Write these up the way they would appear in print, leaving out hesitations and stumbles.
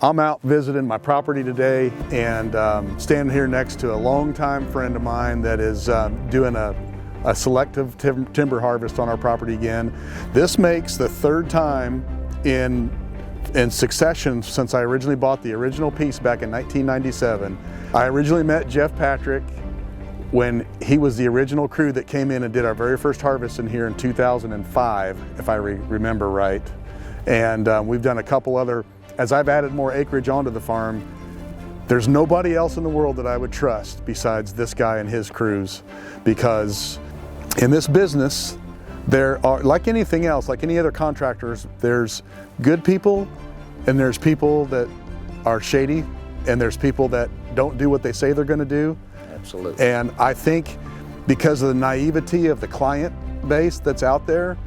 I'm out visiting my property today and standing here next to a longtime friend of mine that is doing a selective timber harvest on our property again. This makes the third time in succession since I originally bought the original piece back in 1997. I originally met Jeff Patrick when he was the original crew that came in and did our very first harvest in here in 2005, if I remember right. And we've done a couple other. As I've added more acreage onto the farm, there's nobody else in the world that I would trust besides this guy and his crews, because in this business, there are, like anything else, like any other contractors, there's good people and there's people that are shady and there's people that don't do what they say they're going to do. Absolutely. And I think because of the naivety of the client base that's out there,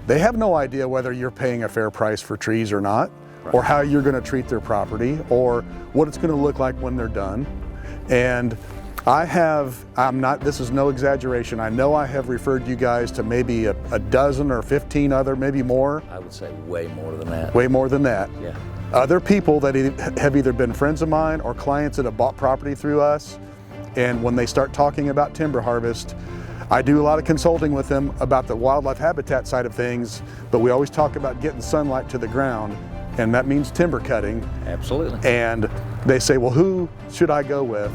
they have no idea whether you're paying a fair price for trees or not. Right. Or how you're going to treat their property, or what it's going to look like when they're done. And this is no exaggeration, I know I have referred you guys to maybe a dozen or 15 other, maybe more. I would say way more than that. Way more than that. Yeah. Other people that have either been friends of mine or clients that have bought property through us, and when they start talking about timber harvest, I do a lot of consulting with them about the wildlife habitat side of things, but we always talk about getting sunlight to the ground. And that means timber cutting. Absolutely. And they say, well, who should I go with?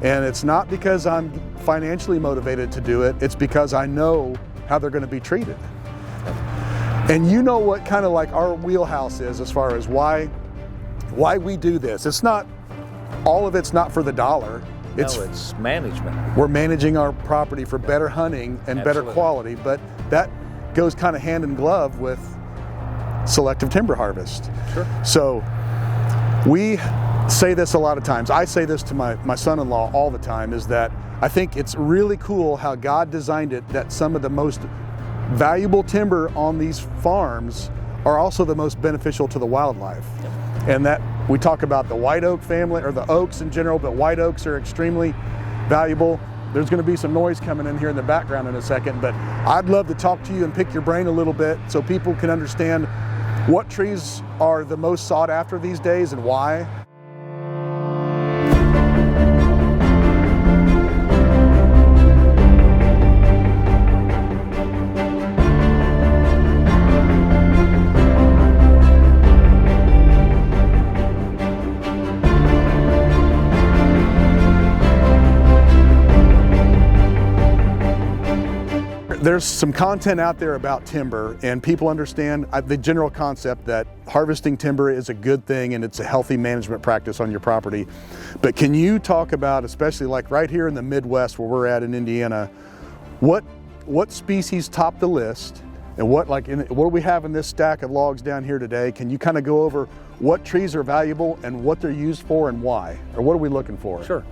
And it's not because I'm financially motivated to do it, it's because I know how they're going to be treated. And you know what kind of like our wheelhouse is as far as why we do this. It's not, all of it's not for the dollar. It's management. We're managing our property for better hunting and better quality, but that goes kind of hand in glove with selective timber harvest. Sure. So we say this a lot of times. I say this to my son-in-law all the time, is that I think it's really cool how God designed it that some of the most valuable timber on these farms are also the most beneficial to the wildlife. Yep. And that we talk about the white oak family, or the oaks in general, but white oaks are extremely valuable. There's going to be some noise coming in here in the background in a second, but I'd love to talk to you and pick your brain a little bit so people can understand what trees are the most sought after these days and why. There's some content out there about timber, and people understand the general concept that harvesting timber is a good thing and it's a healthy management practice on your property. But can you talk about, especially like right here in the Midwest where we're at in Indiana, what species top the list, and what do we have in this stack of logs down here today? Can you kind of go over what trees are valuable and what they're used for and why? Or what are we looking for? Sure.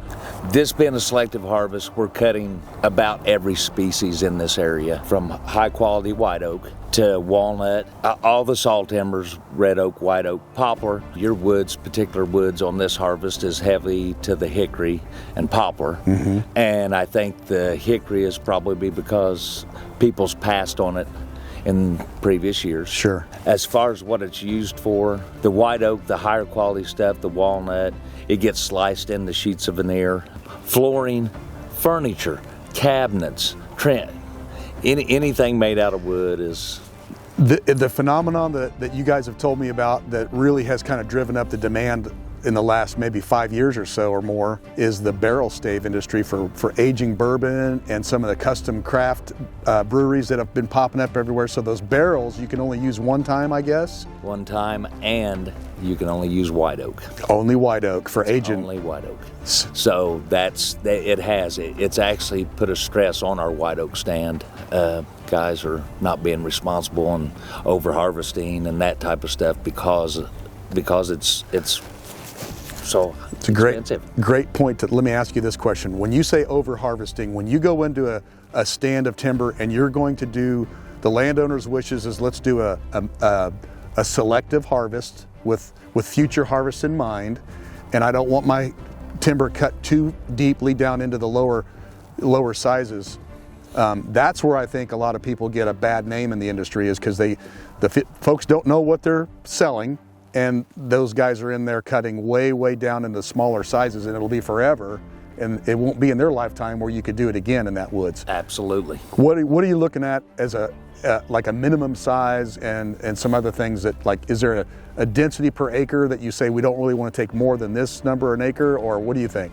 This being a selective harvest, we're cutting about every species in this area, from high quality white oak to walnut, all the saw timbers, red oak, white oak, poplar. Your woods, particular woods on this harvest, is heavy to the hickory and poplar. Mm-hmm. And I think the hickory is probably because people's passed on it in previous years. Sure. As far as what it's used for, the white oak, the higher quality stuff, the walnut, it gets sliced into sheets of veneer. Flooring, furniture, cabinets, anything made out of wood is... The phenomenon that you guys have told me about that really has kind of driven up the demand in the last maybe 5 years or so or more is the barrel stave industry for aging bourbon and some of the custom craft breweries that have been popping up everywhere. So those barrels you can only use one time, I guess? One time, and you can only use white oak. Only white oak for aging? Only white oak. So it's actually put a stress on our white oak stand. Guys are not being responsible and over harvesting and that type of stuff because it's so it's a great point. Let me ask you this question. When you say over harvesting, when you go into a stand of timber and you're going to do, the landowner's wishes is let's do a selective harvest with future harvests in mind, and I don't want my timber cut too deeply down into the lower sizes. That's where I think a lot of people get a bad name in the industry, is because the folks don't know what they're selling, and those guys are in there cutting way down into smaller sizes, and it'll be forever, and it won't be in their lifetime where you could do it again in that woods. Absolutely. What are you looking at as like a minimum size and some other things that, like, is there a density per acre that you say we don't really want to take more than this number an acre, or what do you think?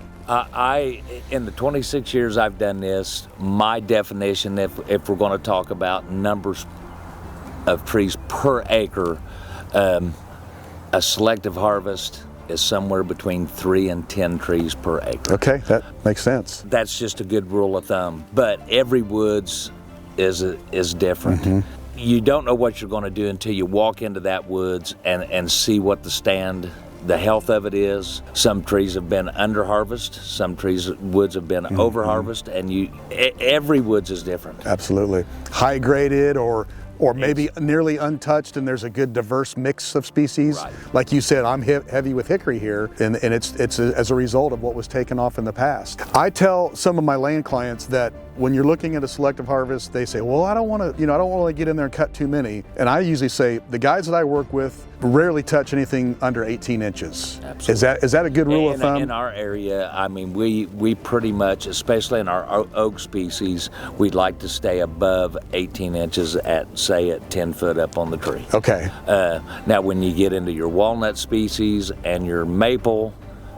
In the 26 years I've done this, my definition, if we're going to talk about numbers of trees per acre, a selective harvest is somewhere between 3 and 10 trees per acre. Okay, that makes sense. That's just a good rule of thumb. But every woods is different. Mm-hmm. You don't know what you're going to do until you walk into that woods and see what the health of it is. Some trees have been under harvest, some woods have been over harvest, and every woods is different. Absolutely. High graded or maybe nearly untouched, and there's a good diverse mix of species. Right. Like you said, I'm heavy with hickory here, and it's as a result of what was taken off in the past. I tell some of my land clients that when you're looking at a selective harvest, they say, well, I don't want to get in there and cut too many. And I usually say, the guys that I work with rarely touch anything under 18 inches. Absolutely. Is that a good rule of thumb? In our area, I mean, we pretty much, especially in our oak species, we'd like to stay above 18 inches at 10 foot up on the tree. Okay. Now, when you get into your walnut species and your maple,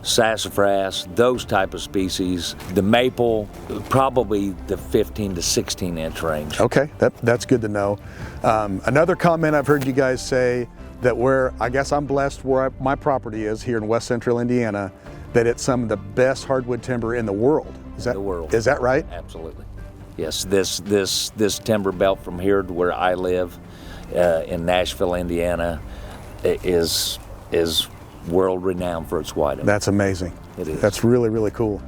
sassafras, those type of species, the maple, probably the 15 to 16 inch range. Okay, that's good to know. Another comment I've heard you guys say, that I guess I'm blessed where my property is here in West Central Indiana, that it's some of the best hardwood timber in the world. Is that right? Absolutely. Yes, this timber belt from here to where I live in Nashville, Indiana, is world renowned for its white oak. That's amazing. It is. That's really, really cool.